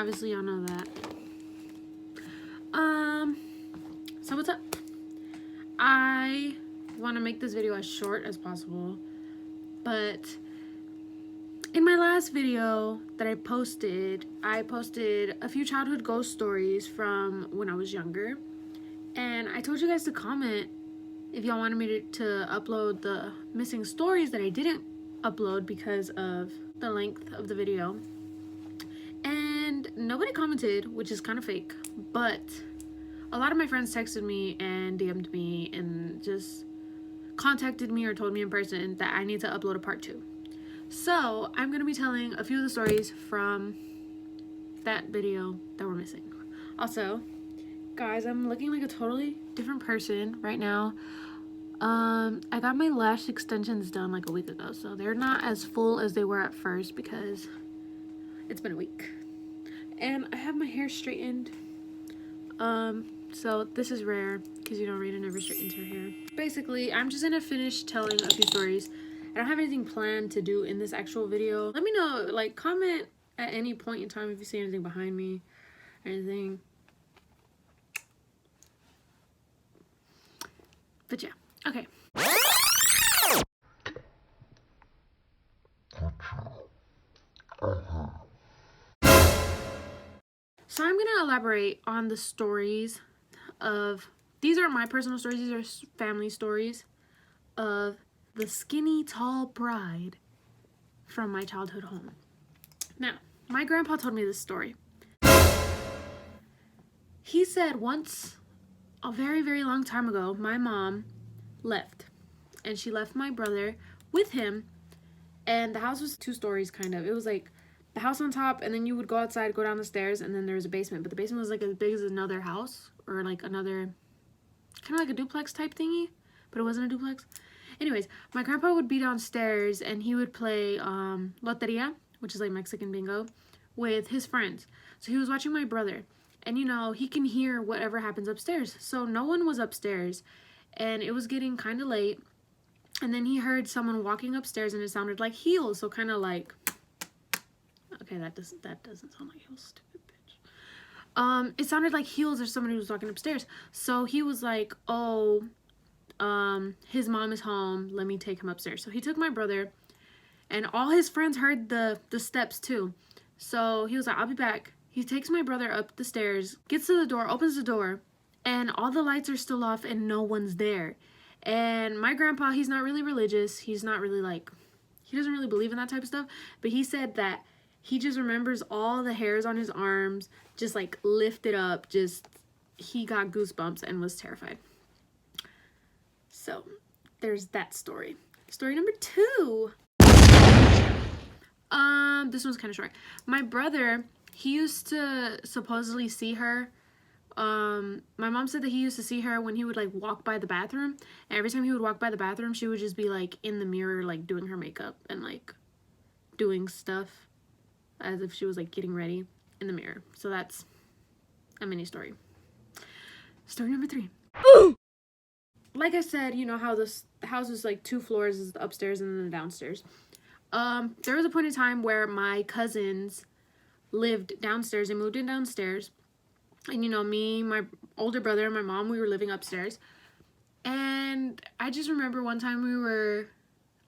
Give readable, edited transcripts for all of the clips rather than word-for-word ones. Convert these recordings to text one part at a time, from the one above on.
Obviously, y'all know that. So what's up? I want to make this video as short as possible, but in my last video that I posted a few childhood ghost stories from when I was younger, and I told you guys to comment if y'all wanted me to upload the missing stories that I didn't upload because of the length of the video. And nobody commented, which is kind of fake, but a lot of my friends texted me and DM'd me and just contacted me or told me in person that I need to upload a part 2. So I'm going to be telling a few of the stories from that video that were missing. Also, guys, I'm looking like a totally different person right now. I got my lash extensions done like a week ago, so they're not as full as they were at first because it's been a week. And I have my hair straightened. So this is rare because you know Raina never straightens her hair. Basically, I'm just gonna finish telling a few stories. I don't have anything planned to do in this actual video. Let me know, like, comment at any point in time if you see anything behind me or anything. But yeah, okay. So I'm gonna elaborate on the stories of, these aren't my personal stories, these are family stories of the skinny tall bride from my childhood home. Now, my grandpa told me this story. He said once, a very, very long time ago, my mom left. And she left my brother with him. And the house was 2 stories, kind of. It was like the house on top, and then you would go outside, go down the stairs, and then there was a basement. But the basement was like as big as another house, or like another, kind of like a duplex type thingy. But it wasn't a duplex. Anyways, my grandpa would be downstairs, and he would play loteria, which is like Mexican bingo, with his friends. So he was watching my brother. And, you know, he can hear whatever happens upstairs. So no one was upstairs. And it was getting kind of late. And then he heard someone walking upstairs, and it sounded like heels. So kind of like... Okay, that doesn't sound like heels, stupid bitch. It sounded like heels or somebody was walking upstairs. So he was like, oh, his mom is home. Let me take him upstairs. So he took my brother. And all his friends heard the steps too. So he was like, I'll be back. He takes my brother up the stairs, gets to the door, opens the door, and all the lights are still off and no one's there. And my grandpa, he's not really religious. He's not really like, he doesn't really believe in that type of stuff. But he said that he just remembers all the hairs on his arms just like lifted up. Just, he got goosebumps and was terrified. So there's that story. Story number 2. This one's kind of short. My brother, he used to supposedly see her. My mom said that he used to see her when he would like walk by the bathroom. And every time he would walk by the bathroom, she would just be like in the mirror, like doing her makeup and like doing stuff as if she was like getting ready in the mirror. So that's a mini story. Story number 3. Like I said, you know how this house is like 2 floors, is the upstairs and then the downstairs. There was a point in time where my cousins lived downstairs. They moved in downstairs. And, you know, me, my older brother, and my mom, we were living upstairs. And I just remember one time we were,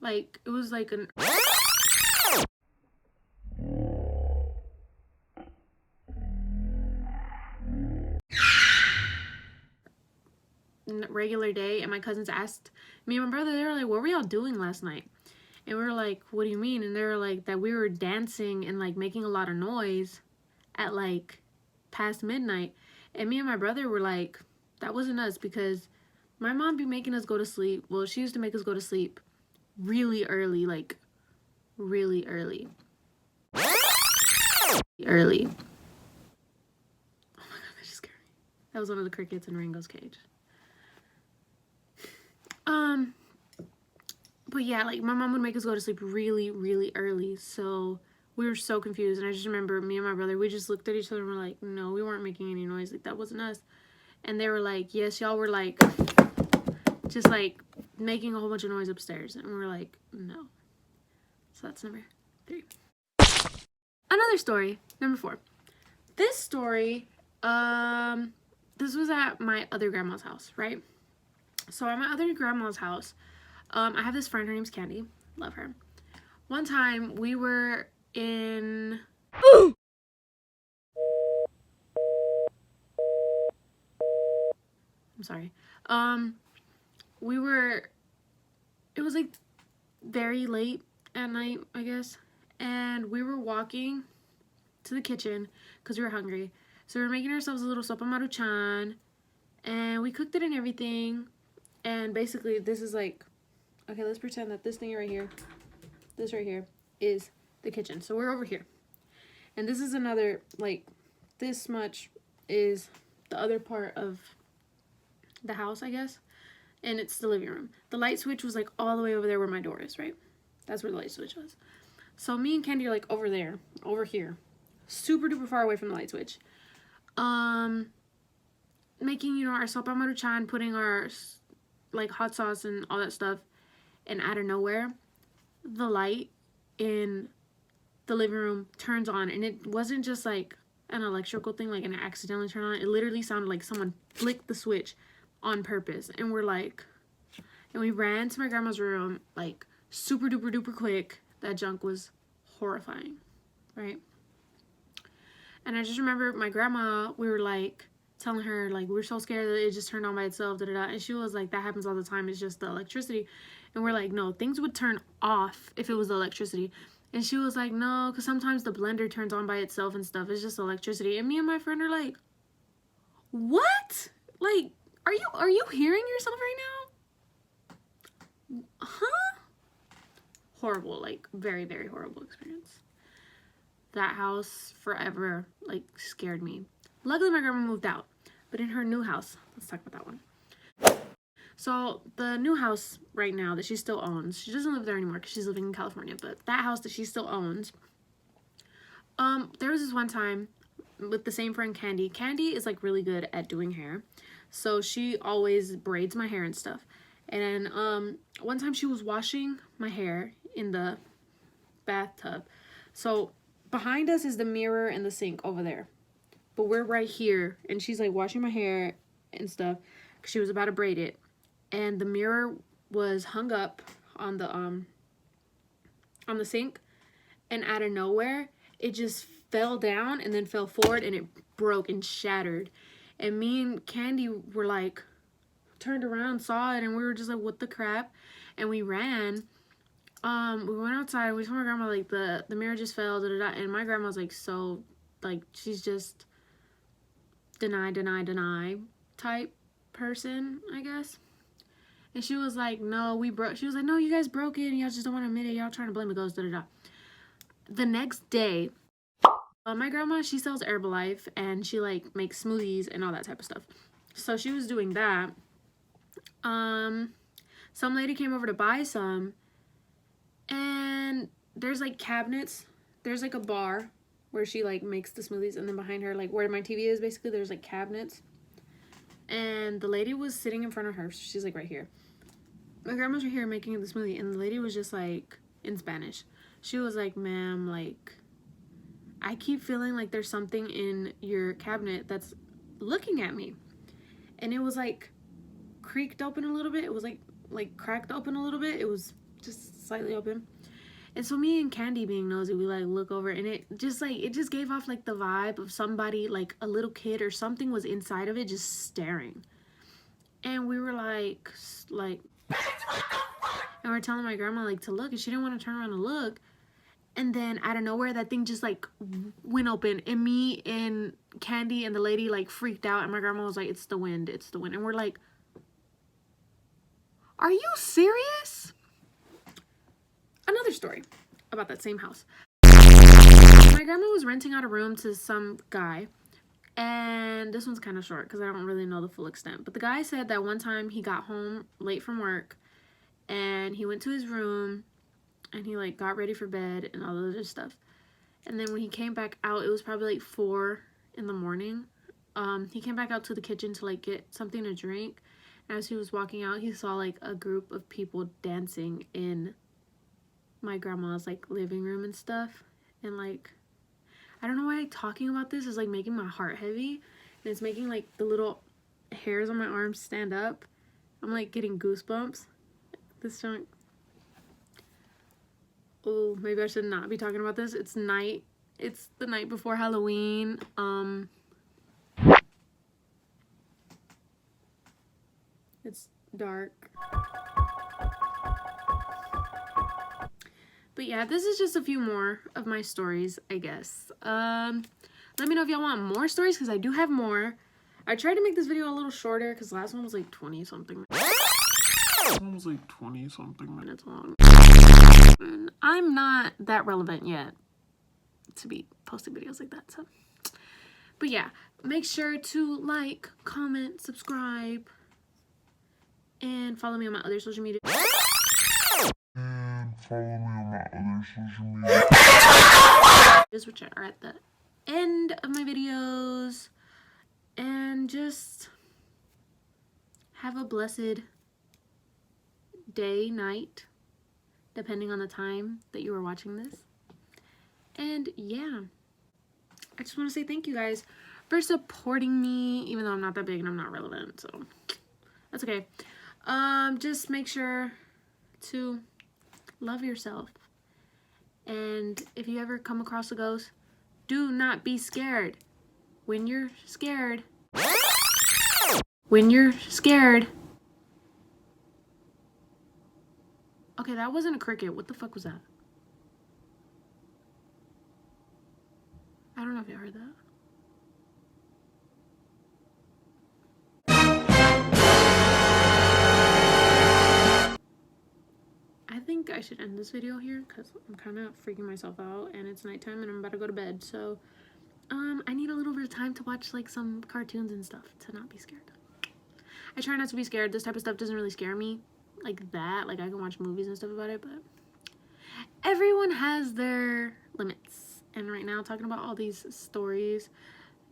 like, it was like an... regular day, and my cousins asked me and my brother, they were like, what were y'all doing last night? And we were like, what do you mean? And they were like, that we were dancing and like making a lot of noise at like past midnight. And me and my brother were like, that wasn't us, because my mom be making us go to sleep. Well, she used to make us go to sleep really early, like really early. Early. Oh my god, that just scared me. That was one of the crickets in Ringo's cage. But yeah, like my mom would make us go to sleep really, really early. So we were so confused. And I just remember me and my brother, we just looked at each other and were like, no, we weren't making any noise. Like that wasn't us. And they were like, yes, y'all were like, just like making a whole bunch of noise upstairs. And we were like, no. So that's number 3. Another story, number 4. this story, this was at my other grandma's house, right? So at my other grandma's house, I have this friend, her name's Candy, love her. One time we were in I'm sorry. We were, it was like very late at night, I guess, and we were walking to the kitchen because we were hungry. So we were making ourselves a little sopa maruchan, and we cooked it and everything. And basically, this is like, okay, let's pretend that this thing right here, this right here, is the kitchen. So we're over here, and this is another, like, this much is the other part of the house, I guess, and it's the living room. The light switch was like all the way over there where my door is, right? That's where the light switch was. So me and Candy are like over there, over here, super duper far away from the light switch, making, you know, our sopa maruchan, putting our like hot sauce and all that stuff, and out of nowhere the light in the living room turns on, and it wasn't just like an electrical thing, like an accidentally turned on. It literally sounded like someone flicked the switch on purpose. And we're like, and we ran to my grandma's room like super duper duper quick. That junk was horrifying, right? And I just remember my grandma, we were like telling her, like, we're so scared that it just turned on by itself, da da da. And she was like, that happens all the time, it's just the electricity. And we're like, no, things would turn off if it was the electricity. And she was like, no, because sometimes the blender turns on by itself and stuff, it's just electricity. And me and my friend are like, what? Like, are you hearing yourself right now? Huh? Horrible, like, very, very horrible experience. That house forever, like, scared me. Luckily, my grandma moved out. But in her new house, let's talk about that one. So, the new house right now that she still owns, she doesn't live there anymore because she's living in California, but that house that she still owns, there was this one time with the same friend, Candy. Candy is, like, really good at doing hair. So she always braids my hair and stuff. And one time she was washing my hair in the bathtub. So behind us is the mirror and the sink over there. But we're right here, and she's like washing my hair and stuff because she was about to braid it. And the mirror was hung up on the sink, and out of nowhere it just fell down and then fell forward, and it broke and shattered. And me and Candy were like, turned around, saw it, and we were just like, what the crap? And we ran. We went outside, we told my grandma, like, the mirror just fell, da da da. And my grandma was like, so, like, she's just deny type person, I guess. And she was like, no, we broke. She was like, no, you guys broke it, and y'all just don't want to admit it. Y'all trying to blame the ghost, da da da. The next day, my grandma, she sells Herbalife, and she, like, makes smoothies and all that type of stuff. So she was doing that. Some lady came over to buy some, and there's, like, cabinets. There's, like, a bar where she, like, makes the smoothies, and then behind her, like, where my TV is, basically, there's, like, cabinets. And the lady was sitting in front of her. So she's, like, right here. My grandma's right here making the smoothie, and the lady was just, like, in Spanish. She was like, ma'am, like, I keep feeling like there's something in your cabinet that's looking at me. And it was, like, creaked open a little bit. It was, like cracked open a little bit. It was just slightly open. And so me and Candy, being nosy, we, like, look over, and it just gave off, like, the vibe of somebody, like, a little kid or something was inside of it just staring. And we were like, and we're telling my grandma, like, to look, and she didn't want to turn around and look. And then out of nowhere, that thing just, like, went open, and me and Candy and the lady, like, freaked out, and my grandma was like, it's the wind, it's the wind. And we're like, are you serious? Another story about that same house. My grandma was renting out a room to some guy, and this one's kind of short because I don't really know the full extent, but the guy said that one time he got home late from work, and he went to his room, and he, like, got ready for bed and all the other stuff. And then when he came back out, it was probably, like, 4 in the morning. He came back out to the kitchen to, like, get something to drink. And as he was walking out, he saw, like, a group of people dancing in my grandma's, like, living room and stuff. And, like, I don't know why talking about this is like making my heart heavy, and it's making like the little hairs on my arms stand up. I'm like getting goosebumps. This junk. Oh, maybe I should not be talking about this. It's night. It's the night before Halloween. It's dark. But yeah, this is just a few more of my stories, I guess. Let me know if y'all want more stories, because I do have more. I tried to make this video a little shorter, because the last one was like 20-something. Almost like 20-something minutes long. And I'm not that relevant yet to be posting videos like that, so. But yeah, make sure to like, comment, subscribe, and follow me on my other social media. Which are at the end of my videos. And just have a blessed day, night, depending on the time that you are watching this. And yeah, I just want to say thank you guys for supporting me, even though I'm not that big and I'm not relevant, so that's okay. Just make sure to love yourself, and if you ever come across a ghost, do not be scared. When you're scared, okay, that wasn't a cricket. What the fuck was that? I don't know if you heard that. I think I should end this video here, because I'm kind of freaking myself out, and it's nighttime and I'm about to go to bed, so I need a little bit of time to watch like some cartoons and stuff to not be scared. I try not to be scared. This type of stuff doesn't really scare me like that. Like, I can watch movies and stuff about it, but everyone has their limits. And right now, talking about all these stories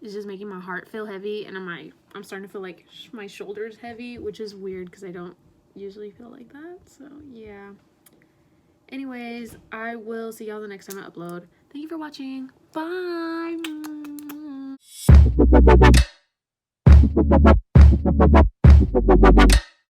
is just making my heart feel heavy, and I'm starting to feel like my shoulders heavy, which is weird because I don't usually feel like that. So yeah. Anyways, I will see y'all the next time I upload. Thank you for watching. Bye.